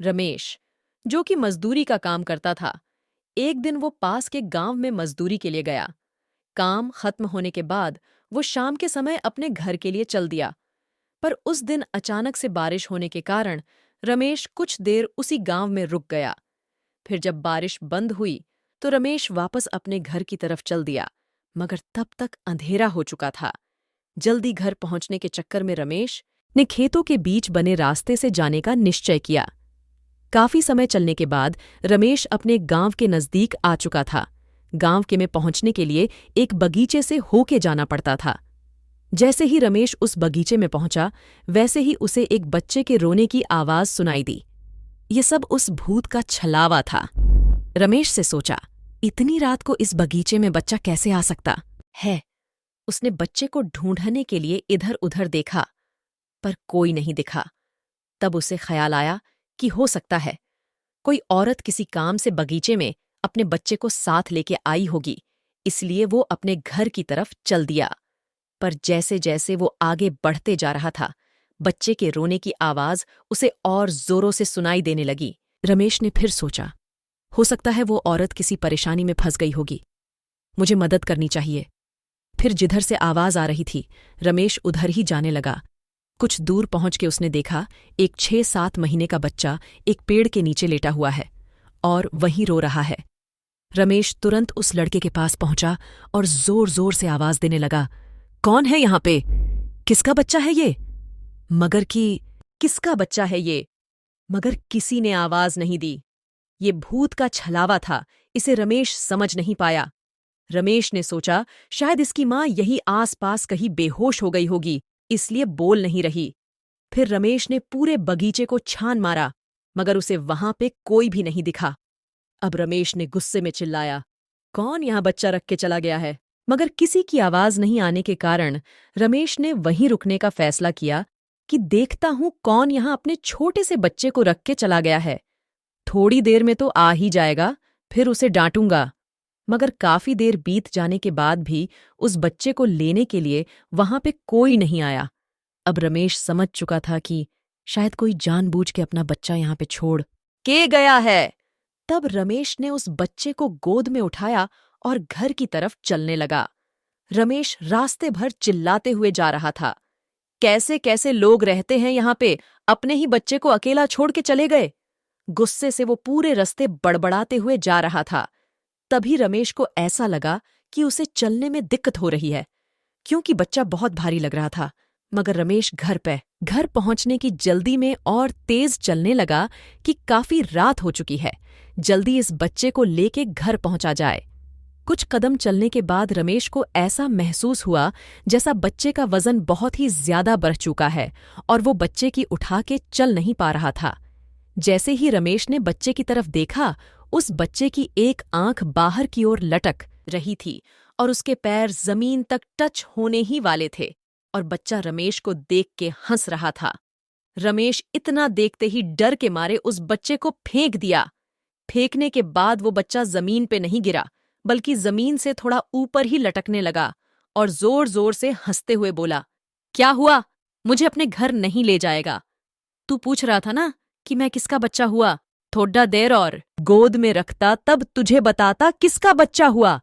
रमेश, जो कि मजदूरी का काम करता था, एक दिन वो पास के गांव में मजदूरी के लिए गया। काम खत्म होने के बाद वो शाम के समय अपने घर के लिए चल दिया। पर उस दिन अचानक से बारिश होने के कारण रमेश कुछ देर उसी गांव में रुक गया। फिर जब बारिश बंद हुई तो रमेश वापस अपने घर की तरफ चल दिया, मगर तब तक अंधेरा हो चुका था। जल्दी घर पहुंचने के चक्कर में रमेश ने खेतों के बीच बने रास्ते से जाने का निश्चय किया। काफी समय चलने के बाद रमेश अपने गांव के नजदीक आ चुका था। गांव के में पहुंचने के लिए एक बगीचे से होके जाना पड़ता था। जैसे ही रमेश उस बगीचे में पहुंचा, वैसे ही उसे एक बच्चे के रोने की आवाज सुनाई दी। ये सब उस भूत का छलावा था। रमेश से सोचा, इतनी रात को इस बगीचे में बच्चा कैसे आ सकता है। उसने बच्चे को ढूंढने के लिए इधर उधर देखा, पर कोई नहीं दिखा। तब उसे ख्याल आया कि हो सकता है कोई औरत किसी काम से बगीचे में अपने बच्चे को साथ लेके आई होगी, इसलिए वो अपने घर की तरफ चल दिया। पर जैसे जैसे वो आगे बढ़ते जा रहा था, बच्चे के रोने की आवाज उसे और जोरों से सुनाई देने लगी। रमेश ने फिर सोचा, हो सकता है वो औरत किसी परेशानी में फंस गई होगी, मुझे मदद करनी चाहिए। फिर जिधर से आवाज आ रही थी, रमेश उधर ही जाने लगा। कुछ दूर पहुंच के उसने देखा, एक 6-7 महीने का बच्चा एक पेड़ के नीचे लेटा हुआ है और वहीं रो रहा है। रमेश तुरंत उस लड़के के पास पहुंचा और जोर जोर से आवाज देने लगा, कौन है यहाँ पे? किसका बच्चा है ये? मगर कि किसका बच्चा है ये? मगर किसी ने आवाज नहीं दी। ये भूत का छलावा था, इसे रमेश समझ नहीं पाया। रमेश ने सोचा, शायद इसकी मां यही आस पास कहीं बेहोश हो गई होगी, इसलिए बोल नहीं रही। फिर रमेश ने पूरे बगीचे को छान मारा, मगर उसे वहां पे कोई भी नहीं दिखा। अब रमेश ने गुस्से में चिल्लाया, कौन यहां बच्चा रख के चला गया है? मगर किसी की आवाज नहीं आने के कारण रमेश ने वहीं रुकने का फैसला किया कि देखता हूं कौन यहां अपने छोटे से बच्चे को रख के चला गया है। थोड़ी देर में तो आ ही जाएगा, फिर उसे डांटूंगा। मगर काफी देर बीत जाने के बाद भी उस बच्चे को लेने के लिए वहां पे कोई नहीं आया। अब रमेश समझ चुका था कि शायद कोई जानबूझ के अपना बच्चा यहां पे छोड़ के गया है। तब रमेश ने उस बच्चे को गोद में उठाया और घर की तरफ चलने लगा। रमेश रास्ते भर चिल्लाते हुए जा रहा था, कैसे कैसे लोग रहते हैं यहाँ पे, अपने ही बच्चे को अकेला छोड़ के चले गए। गुस्से से वो पूरे रास्ते बड़बड़ाते हुए जा रहा था। तभी रमेश को ऐसा लगा कि उसे चलने में दिक्कत हो रही है, क्योंकि बच्चा बहुत भारी लग रहा था। मगर रमेश घर पहुंचने की जल्दी में और तेज चलने लगा कि काफी रात हो चुकी है, जल्दी इस बच्चे को लेके घर पहुंचा जाए। कुछ कदम चलने के बाद रमेश को ऐसा महसूस हुआ जैसा बच्चे का वजन बहुत ही ज्यादा बढ़ चुका है और वो बच्चे की उठा के चल नहीं पा रहा था। जैसे ही रमेश ने बच्चे की तरफ देखा, उस बच्चे की एक आंख बाहर की ओर लटक रही थी और उसके पैर जमीन तक टच होने ही वाले थे, और बच्चा रमेश को देख के हंस रहा था। रमेश इतना देखते ही डर के मारे उस बच्चे को फेंक दिया। फेंकने के बाद वो बच्चा जमीन पे नहीं गिरा, बल्कि जमीन से थोड़ा ऊपर ही लटकने लगा और जोर जोर से हंसते हुए बोला, क्या हुआ? मुझे अपने घर नहीं ले जाएगा? तू पूछ रहा था ना कि मैं किसका बच्चा हुआ? थोड़ा देर और गोद में रखता, तब तुझे बताता किसका बच्चा हुआ।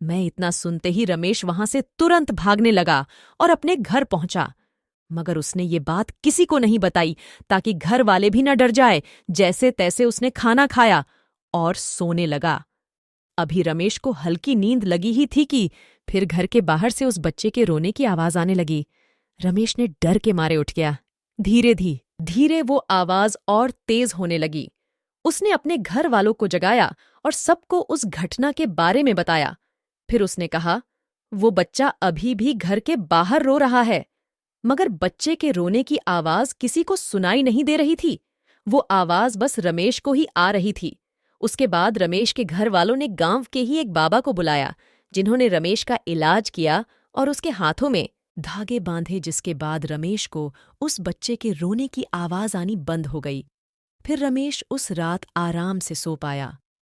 मैं इतना सुनते ही रमेश वहां से तुरंत भागने लगा और अपने घर पहुंचा। मगर उसने ये बात किसी को नहीं बताई, ताकि घर वाले भी न डर जाए। जैसे तैसे उसने खाना खाया और सोने लगा। अभी रमेश को हल्की नींद लगी ही थी कि फिर घर के बाहर से उस बच्चे के रोने की आवाज आने लगी। रमेश ने डर के मारे उठ गया। धीरे वो आवाज और तेज होने लगी। उसने अपने घर वालों को जगाया और सबको उस घटना के बारे में बताया। फिर उसने कहा, वो बच्चा अभी भी घर के बाहर रो रहा है। मगर बच्चे के रोने की आवाज किसी को सुनाई नहीं दे रही थी। वो आवाज बस रमेश को ही आ रही थी। उसके बाद रमेश के घर वालों ने गांव के ही एक बाबा को बुलाया, जिन्होंने रमेश का इलाज किया और उसके हाथों में धागे बांधे, जिसके बाद रमेश को उस बच्चे के रोने की आवाज आनी बंद हो गई। फिर रमेश उस रात आराम से सो पाया।